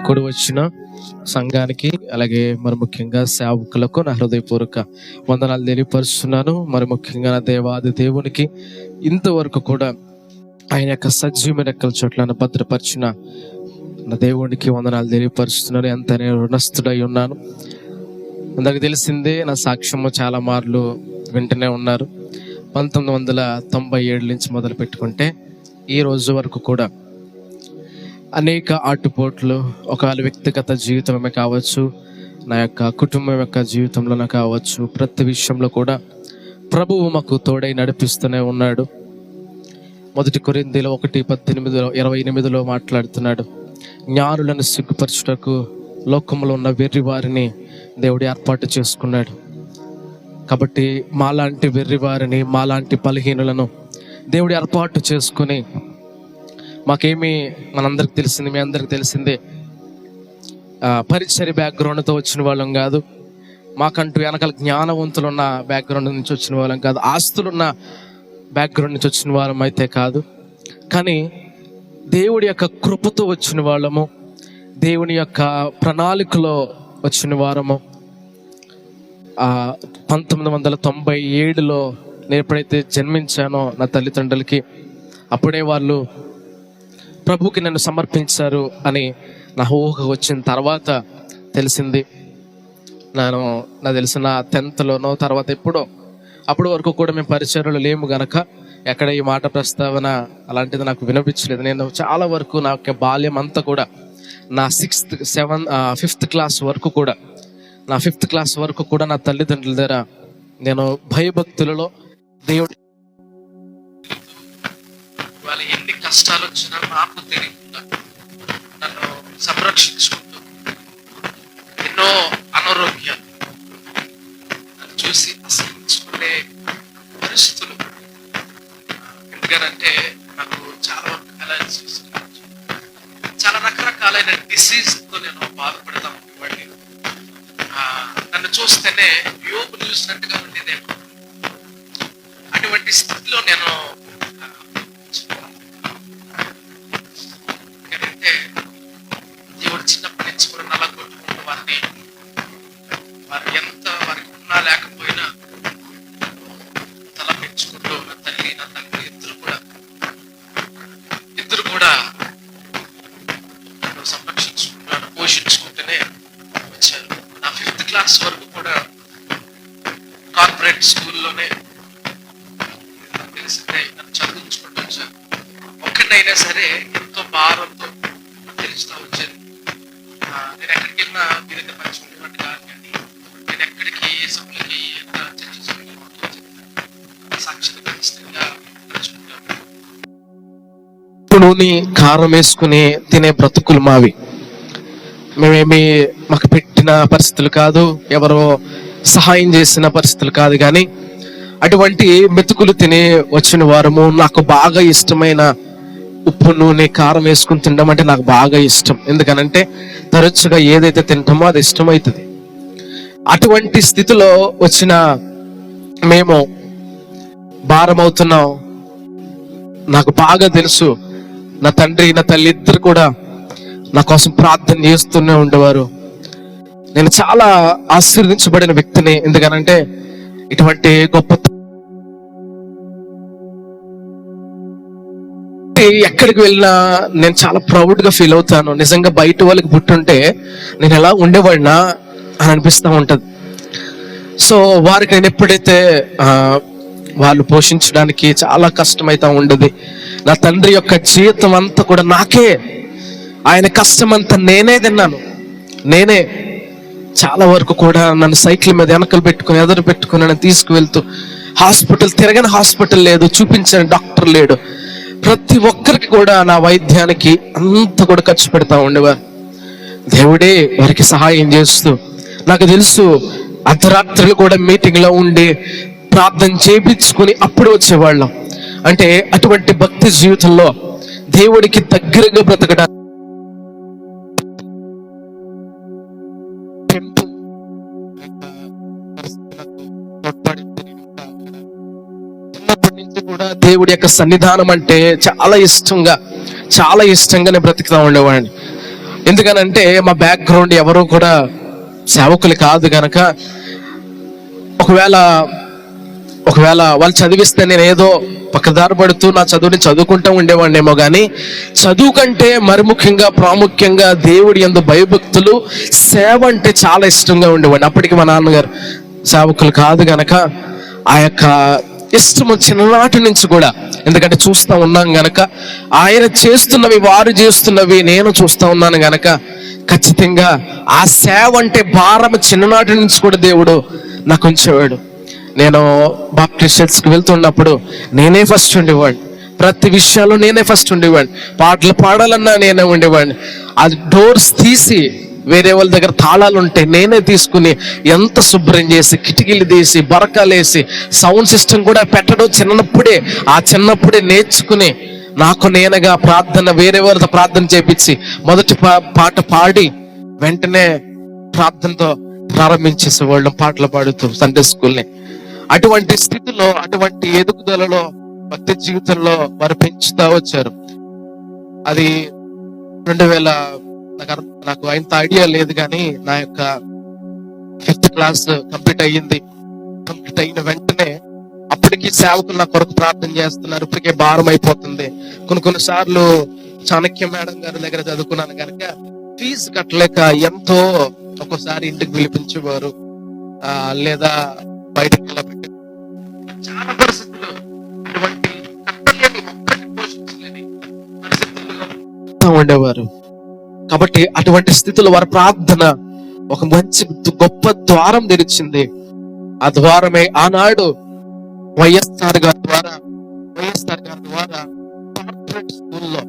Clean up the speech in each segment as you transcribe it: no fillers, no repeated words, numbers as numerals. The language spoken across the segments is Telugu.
కూడి వచ్చిన సంఘానికి అలాగే మరి ముఖ్యంగా సేవకులకు నా హృదయపూర్వక వందనాలు తెలియపరుస్తున్నాను. మరి ముఖ్యంగా నా దేవాది దేవునికి ఇంతవరకు కూడా ఆయన యొక్క సజీవమైన రెక్కల చోట్లను భద్రపరిచిన నా దేవునికి వందనాలు తెలియపరుస్తున్నాను. ఎంత నేను రుణస్థుడై ఉన్నాను. అందరికి తెలిసిందే, నా సాక్ష్యము చాలా మార్లు వింటూనే ఉన్నారు. 1997 నుంచి మొదలు పెట్టుకుంటే ఈ రోజు వరకు కూడా అనేక ఆటుపోట్లు, ఒకవేళ వ్యక్తిగత జీవితమే కావచ్చు, నా యొక్క కుటుంబం యొక్క జీవితంలోనే కావచ్చు, ప్రతి విషయంలో కూడా ప్రభువు మాకు తోడై నడిపిస్తూనే ఉన్నాడు. 1 కొరింథీయులు 1:18-28 మాట్లాడుతున్నాడు, జ్ఞానులను సిగ్గుపరచుటకు లోకంలో ఉన్న వెర్రి వారిని దేవుడు ఏర్పాటు చేసుకున్నాడు. కాబట్టి మాలాంటి వెర్రి వారిని, మాలాంటి బలహీనులను దేవుడు ఏర్పాటు చేసుకుని, మాకేమీ మనందరికి తెలిసింది, మీ అందరికి తెలిసిందే, పరిచర్య బ్యాక్గ్రౌండ్తో వచ్చిన వాళ్ళం కాదు, మాకంటూ వెనకాల జ్ఞానవంతులున్న బ్యాక్గ్రౌండ్ నుంచి వచ్చిన వాళ్ళం కాదు, ఆస్తులున్న బ్యాక్గ్రౌండ్ నుంచి వచ్చిన వాళ్ళం అయితే కాదు. కానీ దేవుడి యొక్క కృపతో వచ్చిన వాళ్ళము, దేవుని యొక్క ప్రణాళికలో వచ్చిన వారము. 1997లో నేను ఎప్పుడైతే జన్మించానో నా తల్లిదండ్రులకి, అప్పుడే వాళ్ళు ప్రభుకి నన్ను సమర్పించారు అని నా ఊహ వచ్చిన తర్వాత తెలిసింది. నాకు తెలిసిన 10th తర్వాత ఎప్పుడో, అప్పటి వరకు కూడా మేము పరిచర్యలు లేము గనక ఎక్కడ ఈ మాట ప్రస్తావన అలాంటిది నాకు వినిపించలేదు. నేను చాలా వరకు నా యొక్క బాల్యం అంతా కూడా నా 5th క్లాస్ వరకు కూడా, నా 5th క్లాస్ వరకు కూడా నా తల్లిదండ్రుల దగ్గర నేను భయభక్తులలో దేవుడి వాళ్ళు ఎన్ని కష్టాలు వచ్చినా నాకు తెలియకుండా నన్ను సంరక్షించుకుంటూ, ఎన్నో అనారోగ్యాలు చూసి అసహించుకునే పరిస్థితులు. ఎందుకంటే నాకు చాలా వరకు అలర్జీస్, చాలా రకరకాలైన డిసీజ్తో నేను బాధపడతాను. వాడిని నన్ను చూస్తేనే యోగు చూసినట్టుగా ఉండేదేమో. అటువంటి స్థితిలో నేను ఎందుకంటే దేవుడు చిన్నప్పటి నుంచి కూడా నలగొట్టుకుంటూ వారిని ఎంత వారికి ఉన్నా లేకపోయినా తల పెంచుకుంటూ నా తల్లి నా తండ్రి ఇద్దరు కూడా నన్ను సంరక్షించుకుంటూ పోషించుకుంటూనే వచ్చారు. నా 5th క్లాస్ వరకు కూడా కార్పొరేట్ స్కూల్లోనే తెలిసిందే నన్ను చదివించుకుంటూ వచ్చారు. ఒక్కటైనా సరే ఎంతో భారంతో తెలుస్తూ వచ్చేది. నేను ఎక్కడికి వెళ్ళినా మీ దగ్గర మంచి ఉండేవాడిని కాదు, కానీ నేను ఎక్కడికి ఏ సభలకి ఎంత చర్చించుకుంటూ సాక్షిగా ఖచ్చితంగా తెలుసుకుంటాను. నూనె కారం వేసుకుని తినే బ్రతుకులు మావి. మేమేమి మాకు పెట్టిన పరిస్థితులు కాదు, ఎవరో సహాయం చేసిన పరిస్థితులు కాదు, కానీ అటువంటి మెతుకులు తిని వచ్చిన వారము. నాకు బాగా ఇష్టమైన ఉప్పు నూనె కారం వేసుకుని తినడం అంటే నాకు బాగా ఇష్టం. ఎందుకనంటే తరచుగా ఏదైతే తింటామో అది ఇష్టమవుతుంది. అటువంటి స్థితిలో వచ్చిన మేము భారం అవుతున్నాం. నాకు బాగా తెలుసు, నా తండ్రి నా తల్లి ఇద్దరు కూడా నా కోసం ప్రార్థన చేస్తూనే ఉండేవారు. నేను చాలా ఆశీర్వదించబడిన వ్యక్తిని. ఎందుకనంటే ఇటువంటి గొప్ప ఎక్కడికి వెళ్ళినా నేను చాలా ప్రౌడ్గా ఫీల్ అవుతాను. నిజంగా బయట వాళ్ళకి పుట్టుంటే నేను ఎలా ఉండేవాడినా అని అనిపిస్తూ ఉంటుంది. సో వారికి నేను ఎప్పుడైతే వాళ్ళు పోషించడానికి చాలా కష్టమైతా ఉండదు. నా తండ్రి యొక్క జీవితం అంతా కూడా నాకే, ఆయన కష్టం అంతా నేనే తిన్నాను. నేనే చాలా వరకు కూడా నన్ను సైకిల్ మీద వెనకలు పెట్టుకుని ఎదురు పెట్టుకుని నన్ను తీసుకువెళ్తూ, హాస్పిటల్ తిరగని హాస్పిటల్ లేదు, చూపించని డాక్టర్ లేడు, ప్రతి ఒక్కరికి కూడా నా వైద్యానికి అంత కూడా ఖర్చు పెడతా ఉండేవారు. దేవుడే వారికి సహాయం చేస్తూ, నాకు తెలుసు అర్ధరాత్రులు కూడా మీటింగ్లో ఉండి ప్రార్థన చేయించుకుని అప్పుడు వచ్చేవాళ్ళం. అంటే అటువంటి భక్తి జీవితంలో దేవుడికి దగ్గరగా బ్రతకడానికి కూడా దేవుడి యొక్క సన్నిధానం అంటే చాలా ఇష్టంగా నేను బ్రతుకుతా ఉండేవాడిని. ఎందుకనంటే మా బ్యాక్గ్రౌండ్ ఎవరు కూడా సేవకులు కాదు గనక, ఒకవేళ వాళ్ళు చదివిస్తే నేను ఏదో పక్కదారి పడుతూ నా చదువుని చదువుకుంటూ ఉండేవాడినేమో కానీ, చదువు కంటే మరి ముఖ్యంగా ప్రాముఖ్యంగా దేవుడి యందు భయభక్తులు, సేవ అంటే చాలా ఇష్టంగా ఉండేవాడిని. అప్పటికి మా నాన్నగారు సేవకులు కాదు గనక ఆ యొక్క ఇష్టము చిన్ననాటి నుంచి కూడా, ఎందుకంటే చూస్తూ ఉన్నాం గనక, ఆయన చేస్తున్నవి వారు చేస్తున్నవి నేను చూస్తూ ఉన్నాను గనక ఖచ్చితంగా ఆ సేవ అంటే భారం చిన్ననాటి నుంచి కూడా దేవుడు నాకు ఉంచేవాడు. నేను బాప్టిస్ట్ చర్చ్కి వెళ్తున్నప్పుడు నేనే ఫస్ట్ ఉండేవాడిని, ప్రతి విషయాల్లో నేనే ఫస్ట్ ఉండేవాడిని, పాటలు పాడాలన్నా నేనే ఉండేవాడిని. ఆ డోర్స్ తీసి వేరే వాళ్ళ దగ్గర తాళాలు ఉంటే నేనే తీసుకుని ఎంత శుభ్రం చేసి, కిటికీలు తీసి, బరకాలేసి, సౌండ్ సిస్టమ్ కూడా పెట్టడం చిన్నప్పుడే నేర్చుకుని నాకు నేనుగా ప్రార్థన, వేరే వాళ్ళతో ప్రార్థన చేపించి మొదటి పాట పాడి వెంటనే ప్రార్థనతో ప్రారంభించేసేవాళ్ళం, పాటలు పాడుతూ సండే స్కూల్ని. అటువంటి స్థితిలో, అటువంటి ఎదుగుదలలో, భక్తి జీవితంలో వారు పెంచుతా వచ్చారు. అది 2000 నాకు అంత ఐడియా లేదు కానీ, నా యొక్క 5th క్లాస్ కంప్లీట్ అయ్యింది. కంప్లీట్ అయిన వెంటనే అప్పటికి సేవకులు నా కొరకు ప్రార్థన చేస్తున్నారు. ఇప్పటికే భారం అయిపోతుంది. కొన్ని సార్లు చాణక్య మేడం గారి దగ్గర చదువుకున్నాను కనుక ఫీజు కట్టలేక ఎంతో ఒక్కోసారి ఇంటికి పిలిపించేవారు, లేదా బయటకు వెళ్ళబెట్టి చాలా పరిస్థితులు, అటువంటి కట్టలేని, ఒక్కటి పోషించలేని పరిస్థితుల్లో ఉండేవారు. కాబట్టి అటువంటి స్థితిలో వారి ప్రార్థన ఒక మంచి గొప్ప ద్వారం తెరిచింది. ఆ ద్వారమే ఆనాడు వైఎస్ఆర్ గారి ద్వారా కార్పొరేట్ స్కూల్లో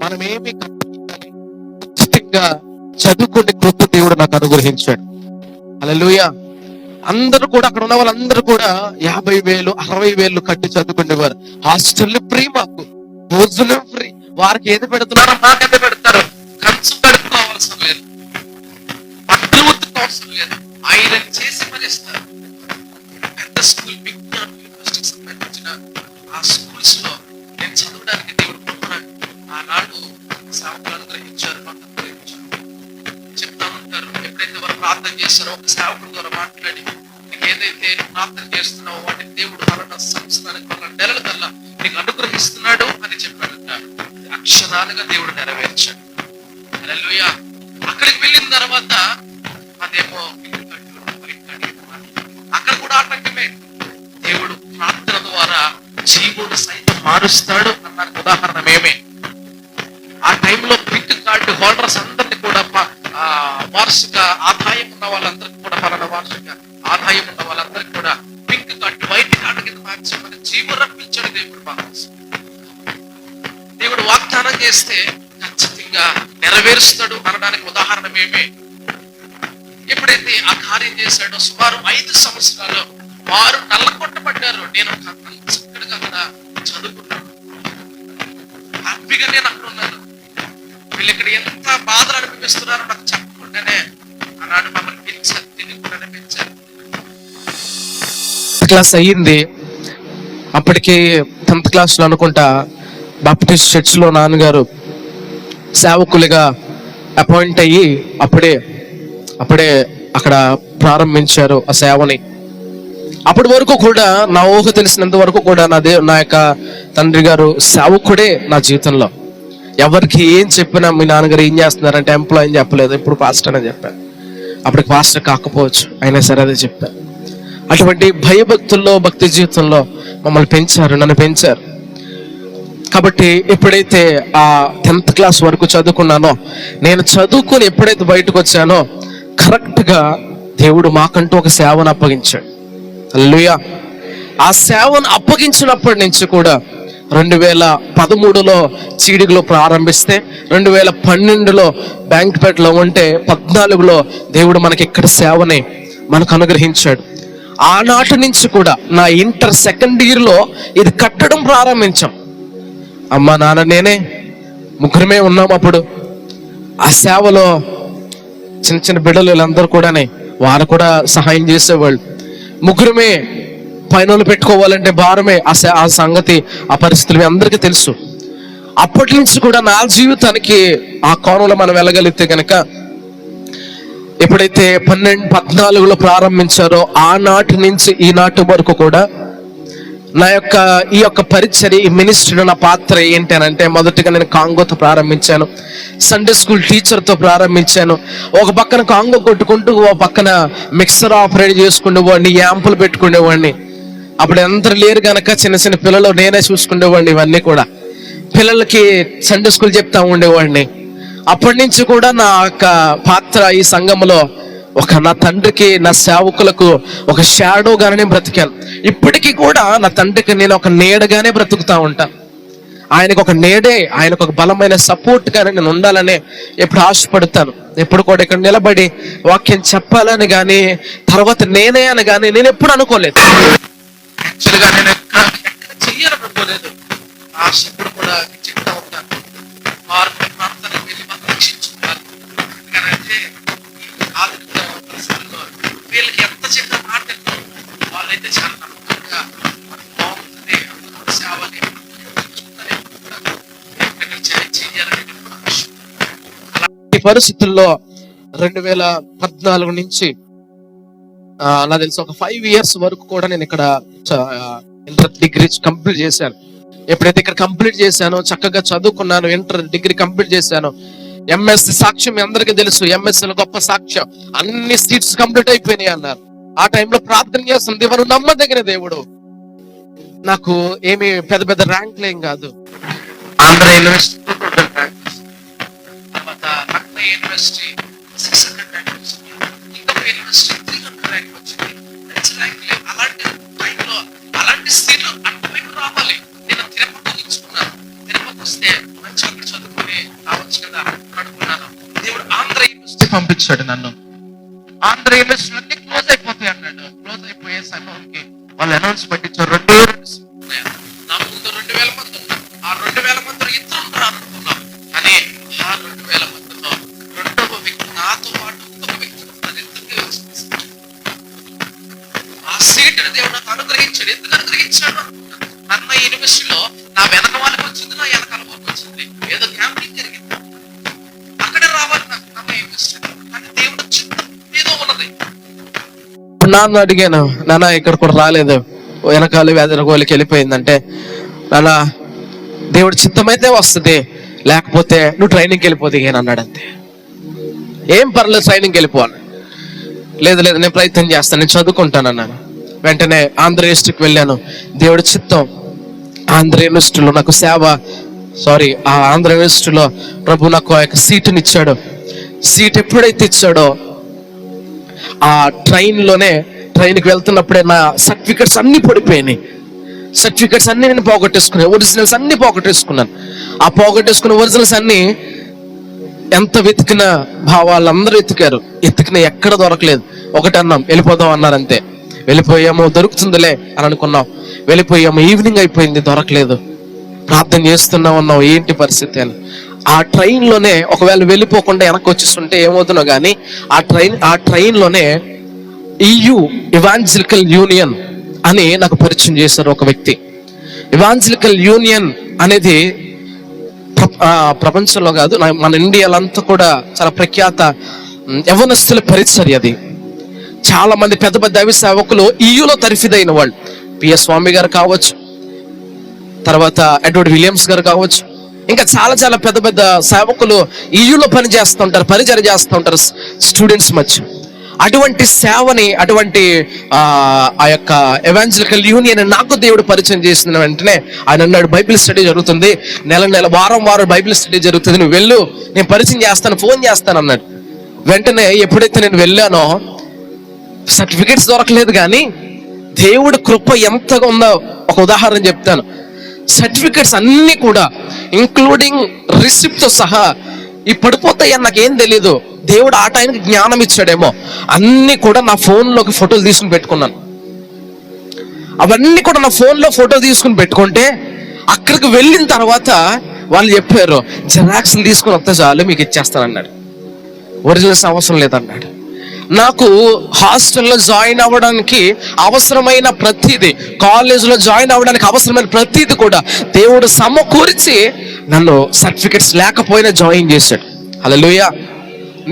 మనమేమి కట్టాలి, ఉచితంగా చదువుకునే కృప దేవుడు నాకు అనుగ్రహించాడు. హల్లెలూయా. అందరూ కూడా, అక్కడ ఉన్న వాళ్ళందరూ కూడా 50,000 60,000 కట్టి చదువుకునేవారు. హాస్టల్ ఫ్రీ, మాకు భోజనం ఫ్రీ. వారికి ఏది పెడుతున్నారో మాకేది పెడతారు. ఖర్చు పెట్టుకోవాల్సిన లేదు, బట్టలు ఉతుకోవాల్సిన లేదు, ఐరన్ చేసి మరి ఇస్తారు. పెద్ద స్కూల్, విజ్ఞాన్ యూనివర్సిటీకి సంబంధించిన ఆ స్కూల్స్ లో నేను చదవడానికి దేవుడు పొందున్నాను. ఆనాడు సేవకులు అనుగ్రహించారు, మాకు అనుగ్రహించారు. చెప్తా ఉంటారు, ఎప్పుడైతే వారు ప్రార్థన చేస్తారో ఒక సేవకుల ద్వారా మాట్లాడి, నీకు ఏదైతే ప్రార్థన చేస్తున్నావో వాటిని దేవుడు వలన సంవత్సరానికి 1 నెలల కల్లా నీకు అనుగ్రహిస్తున్నాడు అని చెప్పాడంట. అక్షరాలుగా దేవుడు నెరవేర్చాడు. హల్లెలూయా. అక్కడికి వెళ్ళిన తర్వాత అదేమో అక్కడ కూడా ఆటంకమే. దేవుడు ప్రార్థన ద్వారా జీవుడు సైతం మారుస్తాడు అన్నానికి ఉదాహరణ మేమే. ఆ టైంలో పింక్ కార్డు హోల్డర్స్ అందరినీ కూడా, వార్షిక ఆదాయం ఉన్న వాళ్ళందరికీ కూడా, పలానా వార్షిక ఆదాయం ఉన్న వాళ్ళందరికీ కూడా పింక్ కార్డు, వైట్ కార్డు కింద మార్చమని జీవుడు రప్పించాడు దేవుడు. దేవుడు వాగ్దానం చేస్తే ఖచ్చితంగా నెరవేరుస్తాడు అనడానికి ఉదాహరణ మేమే. ఎప్పుడైతే ఆ కార్యం చేశాడో సుమారు 5 సంవత్సరాలు వారు నల్లకొట్టబడ్డారు. నేను చక్కగా అక్కడ చదువుకున్నాను, హ్యాపీగా నేను అక్కడ ఉన్నాను. వీళ్ళు ఇక్కడ ఎంత బాధలు అనిపిస్తున్నారో నాకు చెప్పకుండానే ఆనాడు మమ్మల్ని పెంచారు, తినకుండానే పెంచారు. క్లాస్ అయ్యింది. అప్పటికి 10th క్లాస్లో అనుకుంటా బాప్టిస్ట్ చర్చ్లో నాన్నగారు సేవకులుగా అపాయింట్ అయ్యి అప్పుడే అక్కడ ప్రారంభించారు ఆ సేవని. అప్పటి వరకు కూడా నా ఊహ తెలిసినంత వరకు కూడా నా యొక్క తండ్రి గారు సేవకుడే నా జీవితంలో. ఎవరికి ఏం చెప్పినా మీ నాన్నగారు ఏం చేస్తున్నారంటే ఎంప్లాయ్ అని చెప్పలేదు, ఇప్పుడు పాస్టర్ అని చెప్పాను. అప్పటికి పాస్టర్ కాకపోవచ్చు, అయినా సరే అదే చెప్పాను. అటువంటి భయభక్తుల్లో, భక్తి జీవితంలో మమ్మల్ని పెంచారు, నన్ను పెంచారు. కాబట్టి ఎప్పుడైతే ఆ 10th క్లాస్ వరకు చదువుకున్నానో, నేను చదువుకుని ఎప్పుడైతే బయటకు వచ్చానో కరెక్ట్గా దేవుడు మాకంటూ ఒక సేవను అప్పగించాడు. హల్లెలూయా. ఆ సేవను అప్పగించినప్పటి నుంచి కూడా 2013లో చీడిగలో ప్రారంభిస్తే, 2012లో బ్యాంక్పేటలో ఉంటే, 14లో దేవుడు మనకి ఇక్కడ సేవని మనకు అనుగ్రహించాడు. ఆనాటి నుంచి కూడా నా ఇంటర్ 2nd ఇయర్లో ఇది కట్టడం ప్రారంభించాం. అమ్మ నాన్న నేనే ముగ్గురమే ఉన్నాం. అప్పుడు ఆ సేవలో చిన్న చిన్న బిడ్డలు వీళ్ళందరూ కూడానే, వారు కూడా సహాయం చేసేవాళ్ళు. ముగ్గురమే పైన పెట్టుకోవాలంటే భారమే. ఆ సంగతి, ఆ పరిస్థితులు మీ అందరికీ తెలుసు. అప్పటి నుంచి కూడా నా జీవితానికి ఆ కోణంలో మనం వెళ్ళగలిగితే కనుక, ఎప్పుడైతే 14 ప్రారంభించారో ఆనాటి నుంచి ఈనాటి వరకు కూడా నా యొక్క ఈ యొక్క పరిచర్య, ఈ మినిస్ట్రీలో నా పాత్ర ఏంటి అని అంటే, మొదటిగా నేను కాంగోతో ప్రారంభించాను, సండే స్కూల్ టీచర్తో ప్రారంభించాను. ఒక పక్కన కాంగో కొట్టుకుంటూ ఒక పక్కన మిక్సర్ ఆపరేట్ చేసుకునేవాడిని, యాంపులు పెట్టుకునేవాడిని. అప్పుడు అందరు లేరు కనుక చిన్న చిన్న పిల్లలు నేనే చూసుకునేవాడిని. ఇవన్నీ కూడా పిల్లలకి సండే స్కూల్ చెప్తా ఉండేవాడిని. అప్పటి నుంచి కూడా నా యొక్క పాత్ర ఈ సంఘంలో నా తండ్రికి, నా సేవకులకు ఒక షాడోగానే నేను బ్రతికాను. ఇప్పటికీ కూడా నా తండ్రికి నేను ఒక నీడగానే బ్రతుకుతా ఉంటాను. ఆయనకు ఒక నీడే, ఆయనకు ఒక బలమైన సపోర్ట్ గానే నేను ఉండాలని ఎప్పుడు ఆశపడతాను. ఎప్పుడు కూడా ఇక్కడ నిలబడి వాక్యం చెప్పాలని కానీ, తర్వాత నేనే అని కానీ నేను ఎప్పుడు అనుకోలేదు. యాక్చువల్గా నేను ఎక్కడ చెయ్యాలనుకోలేదు. ఆశ ఎప్పుడు కూడా చెప్తా ఉంటాను, ప్రాంతానికి వెళ్ళి మనం రక్షించుకోవాలి. ఎందుకంటే వీళ్ళకి ఎంత చెప్పిన మాట వాళ్ళైతే చాలా నమ్మకంగా బాగుంటుంది, సేవని ఈ పరిస్థితుల్లో 2014 నుంచి నాకు తెలిసి ఒక 5 years వరకు కూడా నేను ఇక్కడ ఇంటర్ డిగ్రీ కంప్లీట్ చేశాను. ఎప్పుడైతే ఇక్కడ కంప్లీట్ చేశానో చక్కగా చదువుకున్నాను, ఇంటర్ డిగ్రీ కంప్లీట్ చేశాను. ఎంఎస్సి సాక్ష్యం మీ అందరికీ తెలుసు, ఎంఎస్సీలో గొప్ప సాక్ష్యం, అన్ని సీట్స్ కంప్లీట్ అయిపోయినాయి అన్నారు. ఆ టైంలో ప్రార్థన చేస్తుంది, దేవుడు నమ్మదగిన దేవుడు. నాకు ఏమి పెద్ద పెద్ద ర్యాంకులు ఏం కాదు, ఆంధ్ర యూనివర్సిటీ తర్వాత లక్నో యూనివర్సిటీ 600 ర్యాంక్ వచ్చింది, ఇంకొక యూనివర్సిటీ 300 ర్యాంక్ వచ్చింది. అలాంటి టైంలో అలాంటి సీట్లు అటువైపు రావాలి. నేను తిరుపతి ఇచ్చుకున్నాను, తిరుపతి వస్తే మంచి అక్కడ చదువుకుని రావచ్చు కదా అనుకున్నాను. దేవుడు ఆంధ్ర యూనివర్సిటీ పంపించాడు నన్ను. ఆంధ్ర యూనివర్సిటీ అన్ని క్లోజ్ అయిపోతాయి అన్నాడు. క్లోజ్ అయిపోయే సమయానికి వాళ్ళు అనౌన్స్ పట్టించారు, 2000 నా ముందు 2000 మంది ఉన్నారు. ఆ 2000 మందిలో ఇద్దరు అనుకున్నాం, కానీ ఆ 2000 మందిలో రెండవ వ్యక్తి నాతో పాటు ఇంకొక వ్యక్తి ఆ సీటుని దేవుడు నాకు అనుగ్రహించాడు. ఎందుకు అనుగ్రహించాడు అనుకున్నాను. అన్న యూనివర్సిటీలో నా వెనక వాళ్ళకి వచ్చింది, నా వెనకాల వాళ్ళకి వచ్చింది. ఏదో క్యాంపింగ్ జరిగింది, అక్కడే రావాలి నాకు అన్న యూనివర్సిటీ. కానీ దేవుడు చిత్తం ఏదో ఉన్నది. నాన్న అడిగాను, నాన్న ఇక్కడ కూడా రాలేదు, వెనకాల వెదరగోలికి వెళ్ళిపోయిందంటే, నాన్న దేవుడు చిత్తమైతే వస్తుంది, లేకపోతే నువ్వు ట్రైనింగ్కి వెళ్ళిపోతే అన్నాడు. అంతే, ఏం పర్లేదు ట్రైనింగ్కి వెళ్ళిపోవాలి. లేదు లేదు నేను ప్రయత్నం చేస్తాను, నేను చదువుకుంటాను అన్నాను. వెంటనే ఆంధ్ర యూనివర్సిటీకి వెళ్ళాను. దేవుడి చిత్తం, ఆంధ్ర యూనివర్సిటీలో నాకు ఆ ఆంధ్ర యూనివర్సిటీలో ప్రభు నాకు ఆ యొక్క సీటుని ఇచ్చాడు. సీట్ ఎప్పుడైతే ఇచ్చాడో ఆ ట్రైన్కి వెళ్తున్నప్పుడే నా సర్టిఫికెట్స్ అన్ని పడిపోయినాయి. సర్టిఫికెట్స్ అన్ని నేను పోగొట్టేసుకున్నాను, ఒరిజినల్స్ అన్ని పోగొట్టేసుకున్నాను. ఆ పోగొట్టేసుకున్న ఒరిజినల్స్ అన్ని ఎంత వెతికినా వాళ్ళందరూ ఎతికినా ఎక్కడ దొరకలేదు. ఒకటి అన్నాం, వెళ్ళిపోదాం అన్నారు. అంతే, వెళ్ళిపోయాము, దొరుకుతుందిలే అని అనుకున్నాం. వెళ్ళిపోయాము, ఈవినింగ్ అయిపోయింది, దొరకలేదు. ప్రార్థన చేస్తున్నా ఉన్నాం, ఏంటి పరిస్థితి అని. ఆ ట్రైన్లోనే ఒకవేళ వెళ్ళిపోకుండా వెనక్కి వచ్చేస్తుంటే ఏమవుతుందో కానీ, ఆ ట్రైన్లోనే EU ఇవాంజలికల్ యూనియన్ అని నాకు పరిచయం చేశారు ఒక వ్యక్తి. ఇవాంజలికల్ యూనియన్ అనేది ప్రపంచంలో కాదు, మన ఇండియాలో అంతా కూడా చాలా ప్రఖ్యాత యవనస్తుల పరిచర్య. అది చాలా మంది పెద్ద పెద్ద దైవ సేవకులు EUలో తరఫిదైన వాళ్ళు, PS స్వామి గారు కావచ్చు, తర్వాత ఎడ్వర్డ్ విలియమ్స్ గారు కావచ్చు, ఇంకా చాలా చాలా పెద్ద పెద్ద సేవకులు EUలో పరిచర్య చేస్తూ ఉంటారు స్టూడెంట్స్ మధ్య. అటువంటి సేవని, అటువంటి ఆ యొక్క ఎవాంజలికల్ యూనియన్ నాకు దేవుడు పరిచయం చేసిన వెంటనే ఆయన అన్నాడు, బైబిల్ స్టడీ జరుగుతుంది, నెల వారం బైబిల్ స్టడీ జరుగుతుంది, నువ్వు వెళ్ళు, నేను పరిచయం చేస్తాను, ఫోన్ చేస్తాను అన్నాడు. వెంటనే ఎప్పుడైతే నేను వెళ్ళానో సర్టిఫికెట్స్ దొరకలేదు, కానీ దేవుడు కృప ఎంతగా ఉందో ఒక ఉదాహరణ చెప్తాను. సర్టిఫికెట్స్ అన్ని కూడా ఇంక్లూడింగ్ రిసిప్ట్తో సహా ఈ పడిపోతాయని నాకేం తెలీదు. దేవుడు ఆ టైంకి జ్ఞానం ఇచ్చాడేమో, అన్ని కూడా నా ఫోన్లోకి ఫోటోలు తీసుకుని పెట్టుకున్నాను. అవన్నీ కూడా నా ఫోన్లో ఫోటో తీసుకుని పెట్టుకుంటే, అక్కడికి వెళ్ళిన తర్వాత వాళ్ళు చెప్పారు, జిరాక్స్లు తీసుకుని వస్తే చాలు మీకు ఇచ్చేస్తానన్నాడు, ఒరిజినల్స్ అవసరం లేదన్నాడు. నాకు హాస్టల్లో జాయిన్ అవ్వడానికి అవసరమైన ప్రతిదీ, కాలేజీలో జాయిన్ అవ్వడానికి అవసరమైన ప్రతిదీ కూడా దేవుడు సమకూర్చి నన్ను సర్టిఫికెట్స్ లేకపోయినా జాయిన్ చేశాడు. హల్లెలూయా.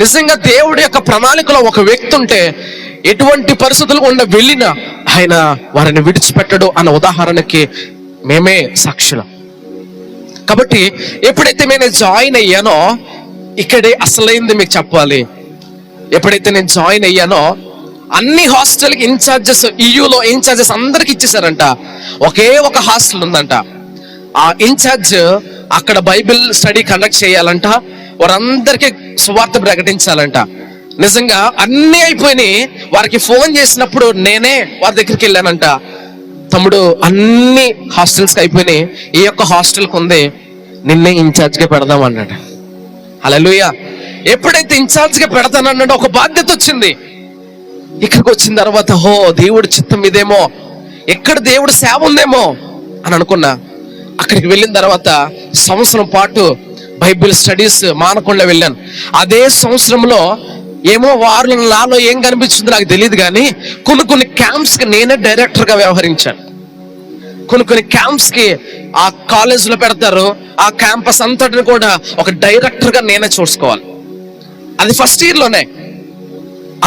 నిజంగా దేవుడి యొక్క ప్రణాళికలో ఒక వ్యక్తి ఉంటే ఎటువంటి పరిస్థితులు గుండా వెళ్ళినా ఆయన వారిని విడిచిపెట్టడు అన్న ఉదాహరణకి మేమే సాక్షులం. కాబట్టి ఎప్పుడైతే నేను జాయిన్ అయ్యానో, ఇక్కడే అసలైంది మీకు చెప్పాలి. ఎప్పుడైతే నేను జాయిన్ అయ్యానో అన్ని హాస్టల్కి ఇన్ఛార్జెస్, ఈయూలో ఇన్ఛార్జెస్ అందరికి ఇచ్చేసారంట. ఒకే ఒక హాస్టల్ ఉందంట. ఆ ఇన్ఛార్జ్ అక్కడ బైబిల్ స్టడీ కండక్ట్ చేయాలంట, వారందరికీ సువార్త ప్రకటించాలంట. నిజంగా అన్నీ అయిపోయినాయి. వారికి ఫోన్ చేసినప్పుడు నేనే వారి దగ్గరికి వెళ్ళానంట. తమ్ముడు, అన్ని హాస్టల్స్కి అయిపోయినాయి, ఈ యొక్క హాస్టల్కి ఉంది, నిన్నే ఇన్ఛార్జ్గా పెడదాం అన్నాడు. హల్లెలూయా. ఎప్పుడైతే ఇన్ఛార్జ్గా పెడతానన్నాడో ఒక బాధ్యత వచ్చింది. ఇక్కడికి వచ్చిన తర్వాత దేవుడి చిత్తం ఇదేమో, ఎక్కడ దేవుడి సేవ ఉందేమో అని అనుకున్నా. అక్కడికి వెళ్ళిన తర్వాత సంవత్సరం పాటు బైబిల్ స్టడీస్ మానకుండా వెళ్ళాను. అదే సంవత్సరంలో ఏమో వారు నాలో ఏం కనిపించిందో నాకు తెలియదు, కానీ కొన్ని క్యాంప్స్కి నేనే డైరెక్టర్గా వ్యవహరించాను. కొన్ని క్యాంప్స్కి ఆ కాలేజ్లో పెడతారు, ఆ క్యాంపస్ అంతటిని కూడా ఒక డైరెక్టర్గా నేనే చూసుకోవాలి. అది ఫస్ట్ ఇయర్లోనే.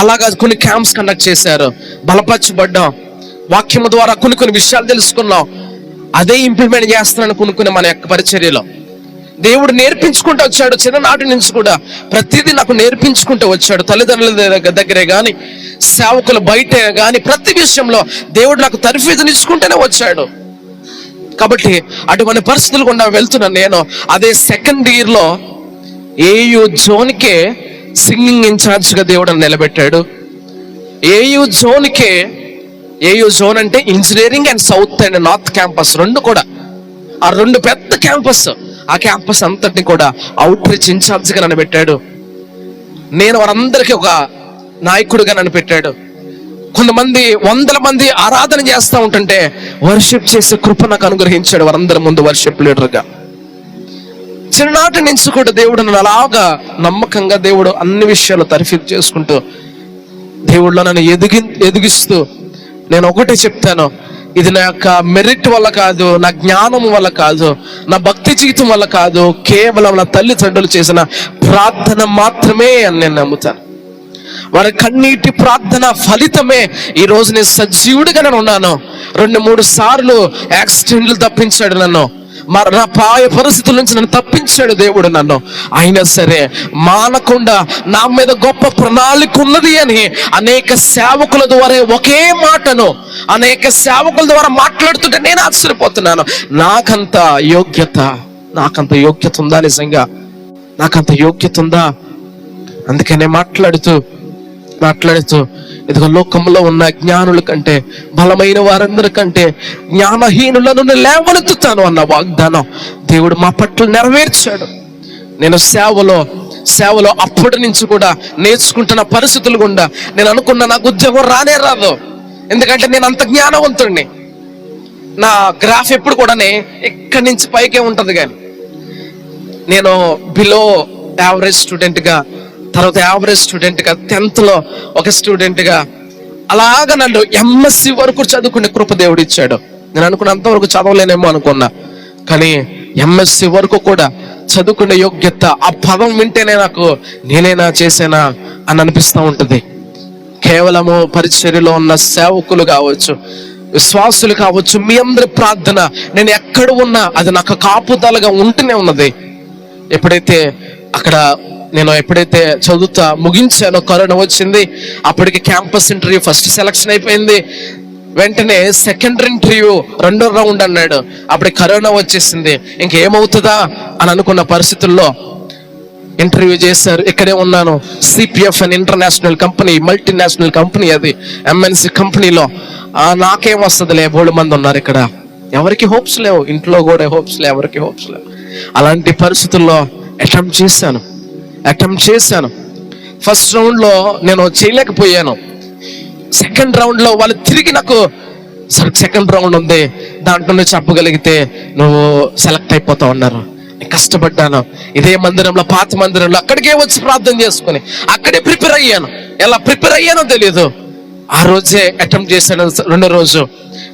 అలాగా కొన్ని క్యాంప్స్ కండక్ట్ చేశారు, బలపరచబడ్డాం, వాక్యము ద్వారా కొన్ని విషయాలు తెలుసుకున్నాం. అదే ఇంప్లిమెంట్ చేస్తున్నాను కొన్ని మన యొక్క పరిచర్యలో. దేవుడు నేర్పించుకుంటూ వచ్చాడు. చిన్ననాటి నుంచి కూడా ప్రతిదీ నాకు నేర్పించుకుంటూ వచ్చాడు. తల్లిదండ్రుల దగ్గరే కానీ, సేవకులు బయటే కానీ, ప్రతి విషయంలో దేవుడు నాకు తర్ఫీదునిచ్చుకుంటూనే వచ్చాడు. కాబట్టి అటువంటి పరిస్థితులు గుండా వెళ్తున్నాను నేను. అదే సెకండ్ ఇయర్లో ఏయూ జోన్కే సింగింగ్ ఇన్ఛార్జ్గా దేవుడు నిలబెట్టాడు. ఏయూ జోన్ అంటే engineering and south and north campus రెండు కూడా, ఆ రెండు పెద్ద క్యాంపస్. ఆ క్యాంపస్ అంతటిని కూడా అవుట్ రీచ్ ఇన్ఛార్జ్గా నన్ను పెట్టాడు. నేను వారందరికీ ఒక నాయకుడిగా నన్ను పెట్టాడు. కొంతమంది 100 మంది ఆరాధన చేస్తూ ఉంటుంటే వర్షిప్ చేసే కృప నాకు అనుగ్రహించాడు. వారందరి ముందు వర్షిప్ లీడర్గా. చిన్ననాటి నుంచి కూడా దేవుడు నన్ను అలాగా నమ్మకంగా దేవుడు అన్ని విషయాలు తర్ఫీదు చేసుకుంటూ దేవుడిలో నన్ను ఎదిగిస్తూ, నేను ఒకటే చెప్తాను, ఇది నా యొక్క మెరిట్ వల్ల కాదు, నా జ్ఞానం వల్ల కాదు, నా భక్తి జీవితం వల్ల కాదు, కేవలం నా తల్లిదండ్రులు చేసిన ప్రార్థన మాత్రమే అని నేను నమ్ముతాను. వారి కన్నీటి ప్రార్థన ఫలితమే ఈ రోజు నేను సజీవుడిగా నేను ఉన్నాను. 2-3 సార్లు యాక్సిడెంట్లు తప్పించాడు నన్ను, నా పాయ పరిస్థితుల నుంచి నన్ను తప్పించాడు దేవుడు నన్ను. అయినా సరే మానకుండా నా మీద గొప్ప ప్రణాళిక ఉన్నది అని అనేక సేవకుల ద్వారా ఒకే మాటను అనేక సేవకుల ద్వారా మాట్లాడుతుంటే నేను ఆశ్చర్యపోతున్నాను. నాకంత యోగ్యత ఉందా? నిజంగా నాకంత యోగ్యత ఉందా? అందుకనే మాట్లాడుతూ ఇదిగో లోకంలో ఉన్న జ్ఞానుల కంటే, బలమైన వారందరికంటే జ్ఞానహీనులను లేవనెత్తుతాను అన్న వాగ్దానం దేవుడు మా పట్ల నెరవేర్చాడు. నేను సేవలో అప్పటి నుంచి కూడా నేర్చుకుంటున్న పరిస్థితులు గుండా నేను అనుకున్న నాకు ఉద్యోగం రానే రాదు. ఎందుకంటే నేను అంత జ్ఞానవంతుడిని. నా గ్రాఫ్ ఎప్పుడు కూడా ఇక్కడి నుంచి పైకే ఉంటది. కానీ నేను బిలో యావరేజ్ స్టూడెంట్గా, తర్వాత యావరేజ్ స్టూడెంట్గా, 10th లో ఒక స్టూడెంట్గా, అలాగా నన్ను MSc వరకు చదువుకునే కృప దేవుడు ఇచ్చాడు. నేను అనుకున్న అంతవరకు చదవలేనేమో అనుకున్నా, కానీ MSc వరకు కూడా చదువుకునే యోగ్యత, ఆ పదం వింటేనే నాకు నేనేనా చేసేనా అని అనిపిస్తూ ఉంటుంది. కేవలము పరిచర్యలో ఉన్న సేవకులు కావచ్చు, విశ్వాసులు కావచ్చు, మీ అందరి ప్రార్థన నేను ఎక్కడ ఉన్నా అది నాకు కాపుదలగా ఉంటూనే ఉన్నది. ఎప్పుడైతే చదువుతా ముగించానో కరోనా వచ్చింది. అప్పటికి క్యాంపస్ ఇంటర్వ్యూ ఫస్ట్ సెలక్షన్ అయిపోయింది. వెంటనే సెకండ్ ఇంటర్వ్యూ 2వ రౌండ్ అన్నాడు. అప్పటికి కరోనా వచ్చేసింది. ఇంకేమవుతుందా అని అనుకున్న పరిస్థితుల్లో ఇంటర్వ్యూ చేశారు. ఇక్కడే ఉన్నాను. CPF అని ఇంటర్నేషనల్ కంపెనీ, మల్టీనేషనల్ కంపెనీ, అది MNC కంపెనీలో. నాకేం వస్తుందిలే, 3 మంది ఉన్నారు ఇక్కడ, ఎవరికి హోప్స్ లేవు, ఇంట్లో కూడా హోప్స్ లేవు, ఎవరికి హోప్స్ లేవు. అలాంటి పరిస్థితుల్లో అటెంప్ట్ చేశాను. ఫస్ట్ రౌండ్లో నేను చేయలేకపోయాను. సెకండ్ రౌండ్లో వాళ్ళు తిరిగి నాకు సెకండ్ రౌండ్ ఉంది, దాంట్లో చెప్పగలిగితే నువ్వు సెలెక్ట్ అయిపోతావు అన్నారు. కష్టపడ్డాను. ఇదే మందిరంలో, పాత మందిరంలో అక్కడికే వచ్చి ప్రార్థన చేసుకుని అక్కడే ప్రిపేర్ అయ్యాను. ఎలా ప్రిపేర్ అయ్యానో తెలియదు. ఆ రోజే అటెంప్ట్ చేశాను. 2వ రోజు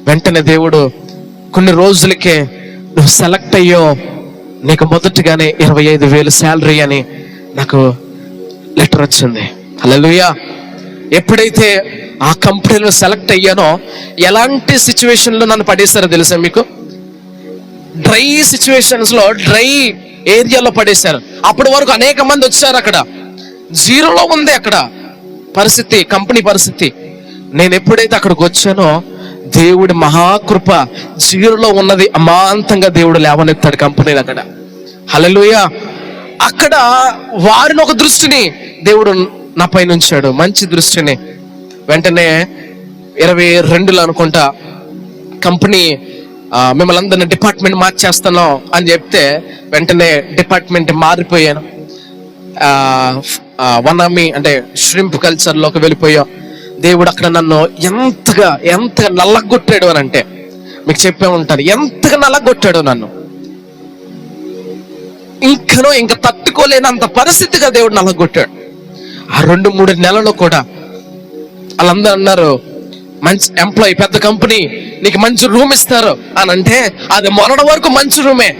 వెంటనే దేవుడు కొన్ని రోజులకే నువ్వు సెలెక్ట్ అయ్యో, నీకు మొదటిగానే 25,000 శాలరీ అని నాకు లెటర్ వచ్చింది. హల్లెలూయా. ఎప్పుడైతే ఆ కంపెనీలో సెలెక్ట్ అయ్యానో ఎలాంటి సిచ్యువేషన్లో నన్ను పడేశారో తెలుసా మీకు? డ్రై సిచ్యువేషన్స్ లో, డ్రై ఏరియాలో పడేశారు. అప్పటి వరకు అనేక మంది వచ్చారు, అక్కడ జీరోలో ఉంది అక్కడ పరిస్థితి, కంపెనీ పరిస్థితి. నేను ఎప్పుడైతే అక్కడికి వచ్చానో దేవుడి మహాకృప, జీరోలో ఉన్నది అమాంతంగా దేవుడు లేవనెత్తాడు కంపెనీలు అక్కడ. హల్లెలూయా. అక్కడ వారిని ఒక దృష్టిని దేవుడు నా పైన ఉంచాడు, మంచి దృష్టిని. వెంటనే 22లో అనుకుంటా కంపెనీ మిమ్మల్ని అందరినీ డిపార్ట్మెంట్ మార్చేస్తున్నాం అని చెప్తే వెంటనే డిపార్ట్మెంట్ మారిపోయాను. వనామి అంటే ష్రింప్ కల్చర్లోకి వెళ్ళిపోయాం. దేవుడు అక్కడ నన్ను ఎంతగా నల్లగొట్టాడు అని అంటే మీకు చెప్పే ఉంటాను. ఎంతగా నల్లగొట్టాడు నన్ను, ఇంకా తట్టుకోలేనంత పరిస్థితిగా దేవుడు నల్లగొట్టాడు. ఆ 2-3 నెలలు కూడా వాళ్ళందరూ అన్నారు, మంచి ఎంప్లాయీ, పెద్ద కంపెనీ, నీకు మంచి రూమ్ ఇస్తారు అని అంటే అది మొన్నటి వరకు మంచి రూమే.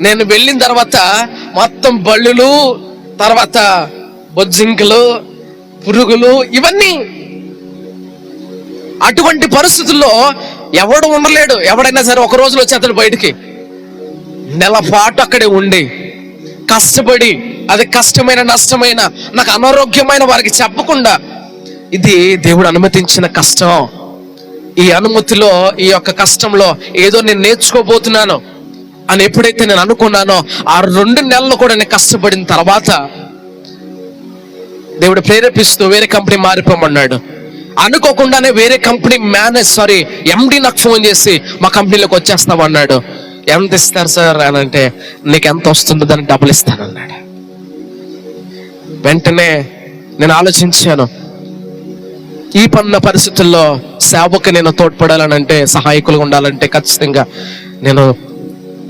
నేను వెళ్ళిన తర్వాత మొత్తం బళ్ళులు, తర్వాత బొజ్జింకలు, పురుగులు, ఇవన్నీ. అటువంటి పరిస్థితుల్లో ఎవడు ఉండలేడు. ఎవడైనా సరే ఒక రోజులో వచ్చేస్తాడు బయటికి. నెల పాటు అక్కడే ఉండి కష్టపడి, అది కష్టమైన నష్టమైన, నాకు అనారోగ్యమైన వారికి చెప్పకుండా, ఇది దేవుడు అనుమతించిన కష్టం. ఈ అనుమతిలో, ఈ యొక్క కష్టంలో ఏదో నేను నేర్చుకోబోతున్నాను అని ఎప్పుడైతే నేను అనుకున్నానో, ఆ 2 నెలలు కూడా నేను కష్టపడిన తర్వాత దేవుడు ప్రేరేపిస్తూ వేరే కంపెనీ మారిపోమన్నాడు. అనుకోకుండానే వేరే కంపెనీ ఎండి నాకు ఫోన్ చేసి మా కంపెనీలోకి వచ్చేస్తామన్నాడు. ఎంత ఇస్తారు సార్ అని అంటే, నీకు ఎంత వస్తుందో దానికి డబ్బులు ఇస్తానన్నాడు. వెంటనే నేను ఆలోచించాను, ఈ పన్న పరిస్థితుల్లో సేవకు నేను తోడ్పడాలని అంటే, సహాయకులుగా ఉండాలంటే ఖచ్చితంగా నేను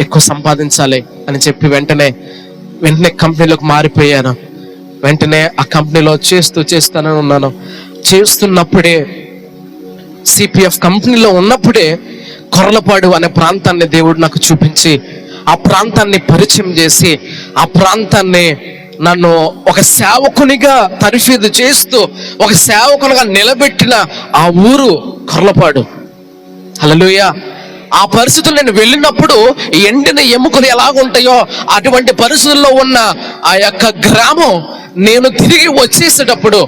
ఎక్కువ సంపాదించాలి అని చెప్పి వెంటనే కంపెనీలోకి మారిపోయాను. వెంటనే ఆ కంపెనీలో చేస్తానని ఉన్నాను. చేస్తున్నప్పుడే, సిపిఎఫ్ కంపెనీలో ఉన్నప్పుడే కొర్లపాడు అనే ప్రాంతాన్ని దేవుడు నాకు చూపించి, ఆ ప్రాంతాన్ని పరిచయం చేసి, ఆ ప్రాంతాన్ని నన్ను ఒక సేవకునిగా తర్ఫీదు చేస్తూ ఒక సేవకునిగా నిలబెట్టిన ఆ ఊరు కొర్లపాడు. హల్లెలూయా. ఆ పరిస్థితులు నేను వెళ్ళినప్పుడు ఎండిన ఎముకలు ఎలాగుంటాయో అటువంటి పరిస్థితుల్లో ఉన్న ఆ యొక్క గ్రామం నేను తిరిగి వచ్చేసేటప్పుడు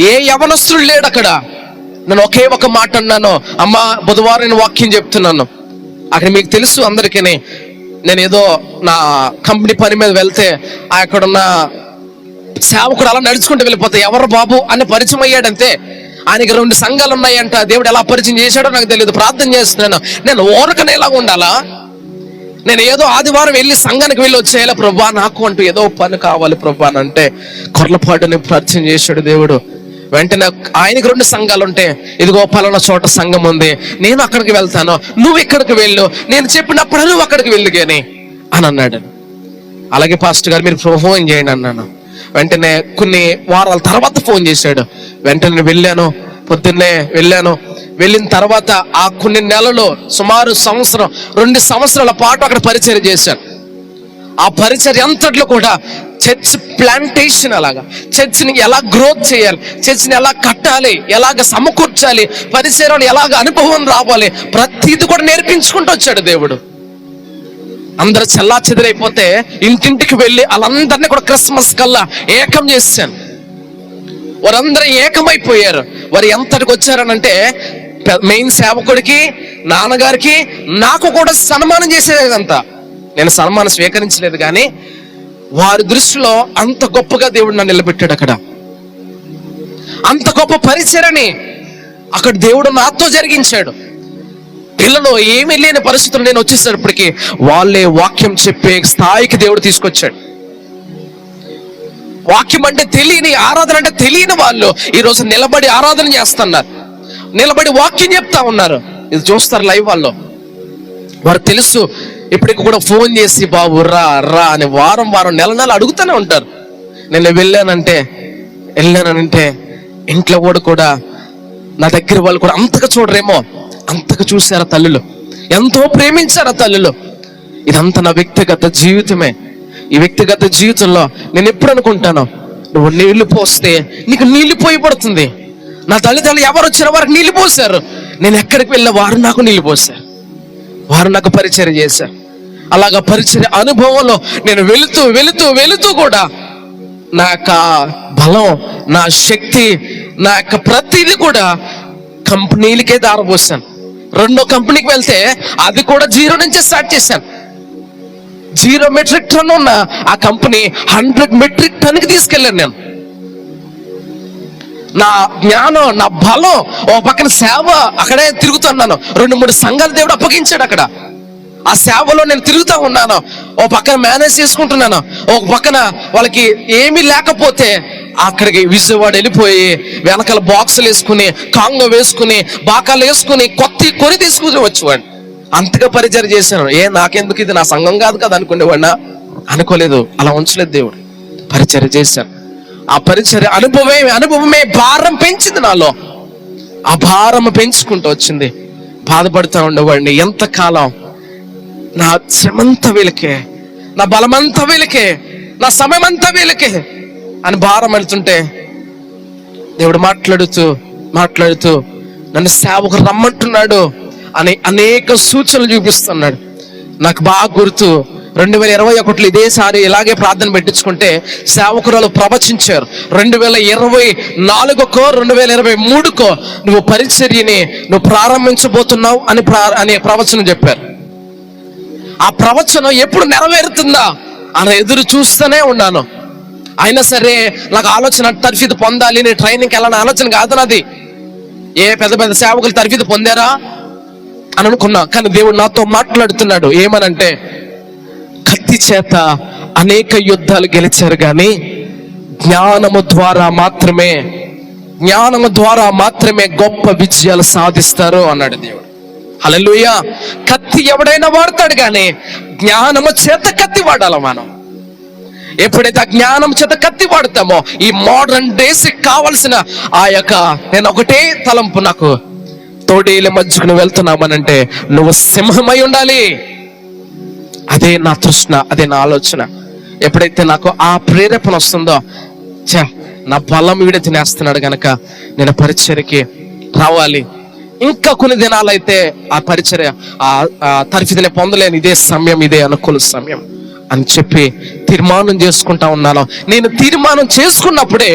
ఏ యవనస్తుడు లేడు అక్కడ. నేను ఒకే ఒక మాట అన్నాను, అమ్మా బుధవారం వాక్యం చెప్తున్నాను. అక్కడ మీకు తెలుసు అందరికీ, నేను ఏదో నా కంపెనీ పని మీద వెళ్తే అక్కడున్న సేవకుడు అలా నడుచుకుంటూ వెళ్ళిపోతే, ఎవరు బాబు అని పరిచయం అయ్యాడంతే. ఆయనకి 2 సంఘాలు ఉన్నాయంట. దేవుడు ఎలా పరిచయం చేశాడో నాకు తెలియదు. ప్రార్థన చేస్తున్నాను, నేను ఓరకనే ఎలా ఉండాలా? నేను ఏదో ఆదివారం వెళ్ళి సంఘానికి వెళ్ళి వచ్చేయాలా ప్రభా, నాకు అంటూ ఏదో పని కావాలి ప్రభా అని అంటే, కొర్లపాటుని పరిచయం చేశాడు దేవుడు. వెంటనే ఆయనకి 2 సంఘాలు ఉంటే, ఇదిగో పలానా చోట సంఘం ఉంది, నేను అక్కడికి వెళ్తాను, నువ్వు ఇక్కడికి వెళ్ళు, నేను చెప్పినప్పుడు నువ్వు అక్కడికి వెళ్ళు కానీ అని అన్నాడు. అలాగే పాస్టర్ గారు మీరు ఫోన్ చేయండి అన్నాను. వెంటనే కొన్ని వారాల తర్వాత ఫోన్ చేశాడు. వెంటనే వెళ్ళాను, పొద్దున్నే వెళ్ళాను. వెళ్ళిన తర్వాత ఆ కొన్ని నెలలు, సుమారు 2 సంవత్సరాల పాటు అక్కడ పరిచర్య చేశాను. ఆ పరిచర్య అంతట్లో కూడా చర్చ్ ప్లాంటేషన్, అలాగా చర్చ్ని ఎలా గ్రోత్ చేయాలి, చర్చ్ని ఎలా కట్టాలి, ఎలాగ సమకూర్చాలి, పరిచర్యను ఎలాగ అనుభవం రావాలి, ప్రతిది కూడా నేర్పించుకుంటూ వచ్చాడు దేవుడు. అందరు చెల్లా చెదిరైపోతే ఇంటింటికి వెళ్ళి వాళ్ళందరినీ కూడా క్రిస్మస్ కల్లా ఏకం చేశాను. వారందరూ ఏకమైపోయారు. వారు ఎంతటికి వచ్చారనంటే, మెయిన్ సేవకుడికి, నాన్నగారికి, నాకు కూడా సన్మానం చేసేదంతా. నేను సన్మానం స్వీకరించలేదు కానీ వారి దృష్టిలో అంత గొప్పగా దేవుడు నన్ను నిలబెట్టాడు. అక్కడ అంత గొప్ప పరిచర్యని అక్కడ దేవుడు నాతో జరిగించాడు. పిల్లలు ఏమీ లేని పరిస్థితులు నేను వచ్చేసేటప్పటికి వాళ్ళే వాక్యం చెప్పే స్థాయికి దేవుడు తీసుకొచ్చాడు. వాక్యం అంటే తెలియని, ఆరాధన అంటే తెలియని వాళ్ళు ఈరోజు నిలబడి ఆరాధన చేస్తున్నారు, నిలబడి వాక్యం చెప్తా ఉన్నారు. ఇది చూస్తారు లైవ్ వాళ్ళు. వారు తెలుసు, ఇప్పటికి కూడా ఫోన్ చేసి బాబు రా రా అని వారం నెల అడుగుతూనే ఉంటారు. నేను వెళ్ళానంటే ఇంట్లో కూడా నా దగ్గర వాళ్ళు కూడా అంతగా చూడరేమో, అంతగా చూశారు తల్లులు, ఎంతో ప్రేమించారు తల్లులు. ఇదంతా నా వ్యక్తిగత జీవితమే. ఈ వ్యక్తిగత జీవితంలో నేను ఎప్పుడు అనుకుంటాను, నువ్వు నీళ్లు పోస్తే నీకు నీళ్లు పోయి పడుతుంది. నా తల్లిదండ్రులు ఎవరు వచ్చిన వారికి నీళ్లు పోసారు, నేను ఎక్కడికి వెళ్ళిన వారు నాకు నీళ్లు పోసారు, వారు నాకు పరిచర్య చేశారు. అలాగా పరిచర్య అనుభవంలో నేను వెళుతూ వెళుతూ వెళుతూ కూడా నా యొక్క బలం, నా శక్తి, నా యొక్క ప్రతిదీ కూడా కంపెనీలకే దారపోసాను. రెండో కంపెనీకి వెళ్తే అది కూడా 0 నుంచే స్టార్ట్ చేశాను. 0 మెట్రిక్ టన్ ఉన్న ఆ కంపెనీ 100 మెట్రిక్ టన్కి తీసుకెళ్ళాను నేను. నా జ్ఞానం, నా బలం, ఒక పక్కన సేవ, అక్కడే తిరుగుతున్నాను. 2-3 సంఘాలు దేవుడు అప్పగించాడు అక్కడ. ఆ సేవలో నేను తిరుగుతూ ఉన్నాను. ఒక పక్కన మేనేజ్ చేసుకుంటున్నాను, ఒక పక్కన వాళ్ళకి ఏమీ లేకపోతే అక్కడికి విజయవాడ వెళ్ళిపోయి వెనకాల బాక్సులు వేసుకుని, కాంగో వేసుకుని, బాకాలు వేసుకుని కొని తీసుకుని వచ్చేవాడు. అంతగా పరిచయం చేశాను. నాకెందుకు, ఇది నా సంఘం కాదు కదా అనుకునేవాడినా? అనుకోలేదు. అలా ఉంచలేదు దేవుడు. పరిచర్య చేశాను. ఆ పరిచర్య అనుభవమే భారం పెంచింది నాలో. ఆ భారం పెంచుకుంటూ వచ్చింది. బాధపడుతూ ఉండేవాడిని. ఎంతకాలం నా శ్రమంతా వీళ్ళకే, నా బలమంతా వీళ్ళకే, నా సమయమంతా వీళ్ళకే అని భారం వెళ్తుంటే దేవుడు మాట్లాడుతూ నన్ను సేవకు రమ్మంటున్నాడు అని అనేక సూచనలు చూపిస్తున్నాడు. నాకు బాగా గుర్తు, 2021 ఇదేసారి ఇలాగే ప్రార్థన పెట్టించుకుంటే సేవకురాలు ప్రవచించారు. 2024కో 2023కో నువ్వు పరిచర్యని నువ్వు ప్రారంభించబోతున్నావు అనే ప్రవచనం చెప్పారు. ఆ ప్రవచనం ఎప్పుడు నెరవేరుతుందా అని ఎదురు చూస్తూనే ఉన్నాను. అయినా సరే నాకు ఆలోచన తర్ఫీదు పొందాలి, నేను ట్రైనింగ్కి వెళ్ళాలని ఆలోచన కాదు నాది. పెద్ద పెద్ద సేవకులు తర్ఫీదు పొందారా అని అనుకున్నా. కానీ దేవుడు నాతో మాట్లాడుతున్నాడు. ఏమనంటే, కత్తి చేత అనేక యుద్ధాలు గెలిచారు కానీ జ్ఞానము ద్వారా మాత్రమే గొప్ప విజయాలు సాధిస్తారు అన్నాడు దేవుడు. హల్లెలూయా. కత్తి ఎవడైనా వాడతాడు కానీ జ్ఞానము చేత కత్తి వాడాల మనం. ఎప్పుడైతే ఆ జ్ఞానం చేత కత్తి వాడతామో, ఈ మోడర్న్ డేస్ కావలసిన నేను ఒకటే తలంపు, నాకు తోడేళ్ళ మధ్యకు నువ్వు వెళ్తున్నామనంటే నువ్వు సింహమై ఉండాలి. అదే నా తృష్ణ, అదే నా ఆలోచన. ఎప్పుడైతే నాకు ఆ ప్రేరేపణ వస్తుందో, నా బలం వీడే తినేస్తున్నాడు గనక నేను పరిచర్యకి రావాలి. ఇంకా కొన్ని దినాలైతే ఆ పరిచర్య తర్ఫీదుని పొందలేను, ఇదే సమయం, ఇదే అనుకూల సమయం అని చెప్పి తీర్మానం చేసుకుంటా ఉన్నాను. నేను తీర్మానం చేసుకున్నప్పుడే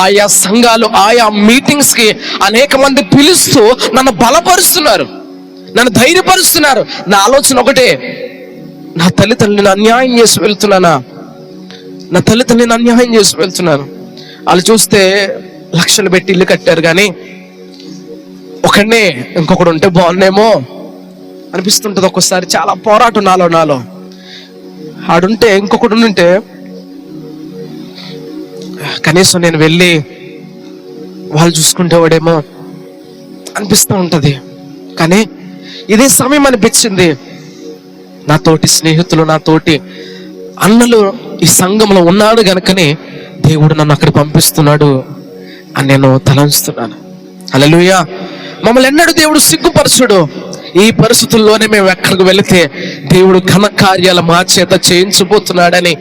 ఆయా సంఘాలు, ఆయా మీటింగ్స్ కి అనేక మంది పిలుస్తూ నన్ను బలపరుస్తున్నారు, నన్ను ధైర్యపరుస్తున్నారు. నా ఆలోచన ఒకటే, నా తల్లిదండ్రులను అన్యాయం చేసి వెళ్తున్నాను. వాళ్ళు చూస్తే లక్షలు పెట్టి ఇల్లు కట్టారు కానీ ఒకడినే ఇంకొకడు ఉంటే బాగున్నేమో అనిపిస్తుంటది ఒక్కోసారి. చాలా పోరాటం నాలో. ఆడుంటే ఇంకొకడు ఉంటే కనీసం నేను వెళ్ళి వాళ్ళు చూసుకుంటేవాడేమో అనిపిస్తూ ఉంటది. కానీ ఇదే సమయం అనిపించింది, నా తోటి స్నేహితులు, నా తోటి అన్నలు ఈ సంఘంలో ఉన్నాడు గనుకనే దేవుడు నన్ను అక్కడ పంపిస్తున్నాడు అని నేను తలంచుతున్నాను. హల్లెలూయా. మమ్మల్ని ఎన్నడూ దేవుడు సిగ్గుపరచుడు. ఈ పరిస్థితుల్లోనే మేము ఎక్కడికి వెళితే దేవుడు ఘన కార్యాలు మా చేత చేయించబోతున్నాడని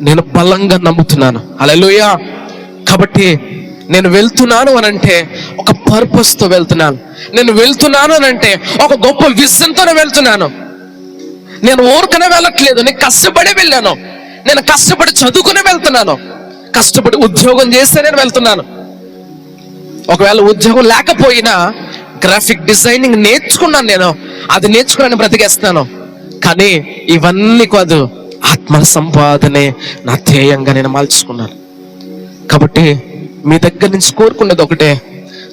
నేను బలంగా నమ్ముతున్నాను. హల్లెలూయా. కాబట్టి నేను వెళ్తున్నాను అనంటే ఒక పర్పస్తో వెళ్తున్నాను. నేను వెళ్తున్నాను అనంటే ఒక గొప్ప విజన్తోనే వెళ్తున్నాను. నేను ఊరికనే వెళ్ళట్లేదు, నేను కష్టపడి వెళ్ళాను. నేను కష్టపడి చదువుకునే వెళ్తున్నాను, కష్టపడి ఉద్యోగం చేస్తే నేను వెళ్తున్నాను. ఒకవేళ ఉద్యోగం లేకపోయినా గ్రాఫిక్ డిజైనింగ్ నేర్చుకున్నాను, నేను అది నేర్చుకుని బ్రతికేస్తాను. కానీ ఇవన్నీ కాదు, ఆత్మ సంపాదనే నా ధ్యేయంగా నేను మలుచుకున్నాను. కాబట్టి మీ దగ్గర నుంచి కోరుకున్నది ఒకటే,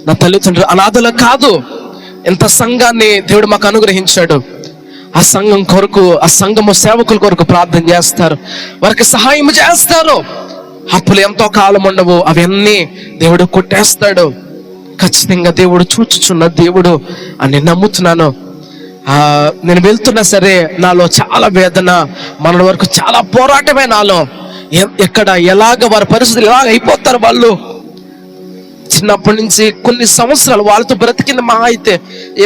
నా తల్లిదండ్రులు అనాథలు కాదు, ఎంత సంఘాన్ని దేవుడు మాకు అనుగ్రహించాడు. ఆ సంఘం కొరకు, ఆ సంఘము సేవకుల కొరకు ప్రార్థన చేస్తారు, వారికి సహాయం చేస్తారు. అప్పులు ఎంతో కాలం ఉండవు, అవన్నీ దేవుడు కొట్టేస్తాడు. ఖచ్చితంగా దేవుడు చూచుచున్న దేవుడు అని నమ్ముతున్నాను. నేను వెళ్తున్నా సరే నాలో చాలా వేదన, మన వరకు చాలా పోరాటమే నాలో. ఎక్కడ ఎలాగ వారి పరిస్థితులు ఎలాగ అయిపోతారు వాళ్ళు, చిన్నప్పటి నుంచి కొన్ని సంవత్సరాలు వాళ్ళతో బ్రతికింది మహా అయితే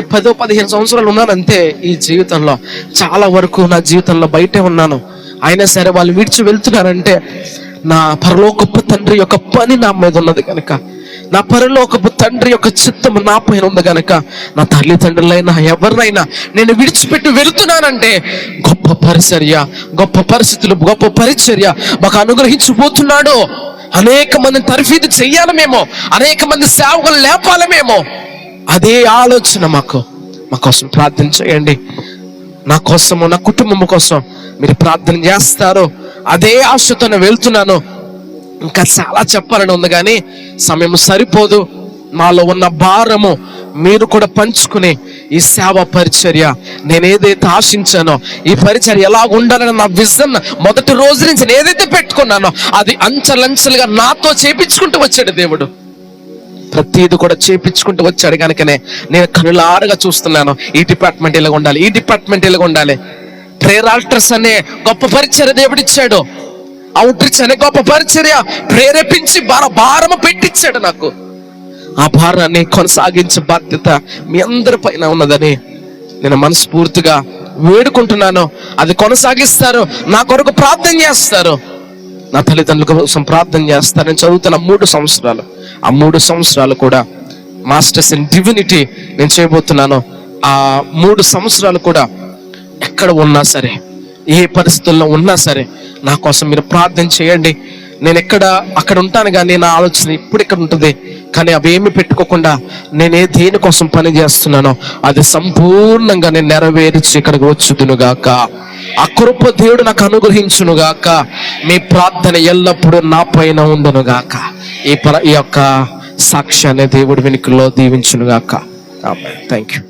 10-15 సంవత్సరాలు ఉన్నాను అంతే. ఈ జీవితంలో చాలా వరకు నా జీవితంలో బయటే ఉన్నాను. అయినా సరే వాళ్ళు విడిచి వెళ్తున్నారంటే నా పరలోకపు తండ్రి యొక్క పని నా మీద ఉన్నది కనుక, నా పరలోకపు తండ్రి యొక్క చిత్తము నా పైన ఉంది కనుక, నా తల్లిదండ్రులైనా ఎవరినైనా నేను విడిచిపెట్టి వెళుతున్నానంటే గొప్ప పరిచర్య, గొప్ప పరిస్థితులు, గొప్ప పరిచర్య మాకు అనుగ్రహించబోతున్నాడు. అనేక మందిని తర్ఫీదు చెయ్యాలి మేము, అనేక మంది సేవకులు లేపాలి మేము. అదే ఆలోచన మాకు. మా కోసం ప్రార్థన చేయండి. నా కోసము, నా కుటుంబం కోసం మీరు ప్రార్థన చేస్తారు. అదే ఆశతో నేను వెళ్తున్నాను. ఇంకా చాలా చెప్పాలని ఉంది కానీ సమయం సరిపోదు. మాలో ఉన్న భారము మీరు కూడా పంచుకుని ఈ సేవా పరిచర్య, నేను ఏదైతే ఆశించానో ఈ పరిచర్య ఎలా ఉండాలని నా విజన్ మొదటి రోజు నుంచి నేను ఏదైతే పెట్టుకున్నానో అది అంచెలంచెలుగా నాతో చేపించుకుంటూ వచ్చాడు దేవుడు. ప్రతిది కూడా చేపించుకుంటూ వచ్చాడు కనుకనే నేను కనులారుగా చూస్తున్నాను. ఈ డిపార్ట్మెంట్ ఇలాగ ఉండాలి, ఈ డిపార్ట్మెంట్ ఇలాగ ఉండాలి. ప్రేయర్ ఆల్టర్స్ అనే గొప్ప పరిచర్య దేవుడిచ్చాడు. అవుట్రీచ్ అనే గొప్ప పరిచర్య ప్రేరేపించి భారము పెట్టించాడు నాకు. ఆ భారాన్ని కొనసాగించే బాధ్యత మీ అందరి పైన ఉన్నదని నేను మనస్ఫూర్తిగా వేడుకుంటున్నాను. అది కొనసాగిస్తారు, నా కొరకు ప్రార్థన చేస్తారు, నా తల్లిదండ్రుల కోసం ప్రార్థన చేస్తారు. నేను చదువుతున్న 3 సంవత్సరాలు, ఆ 3 సంవత్సరాలు కూడా మాస్టర్స్ ఇన్ డివినిటీ నేను చేయబోతున్నాను. ఆ 3 సంవత్సరాలు కూడా ఎక్కడ ఉన్నా సరే, ఏ పరిస్థితుల్లో ఉన్నా సరే నా కోసం మీరు ప్రార్థన చేయండి. నేను అక్కడ ఉంటాను కానీ నా ఆలోచన ఇప్పుడు ఇక్కడ ఉంటుంది. కానీ అవేమి పెట్టుకోకుండా నేనే దేనికోసం పని చేస్తున్నానో అది సంపూర్ణంగా నేను నెరవేర్చి ఇక్కడికి వచ్చుదునుగాక. ఆ కృప దేవుడు నాకు అనుగ్రహించునుగాక. మీ ప్రార్థన ఎల్లప్పుడూ నా పైన ఉండునుగాక. ఈ యొక్క సాక్ష్యాన్ని దేవుడు వెనుకలో దీవించునుగాక. Thank you.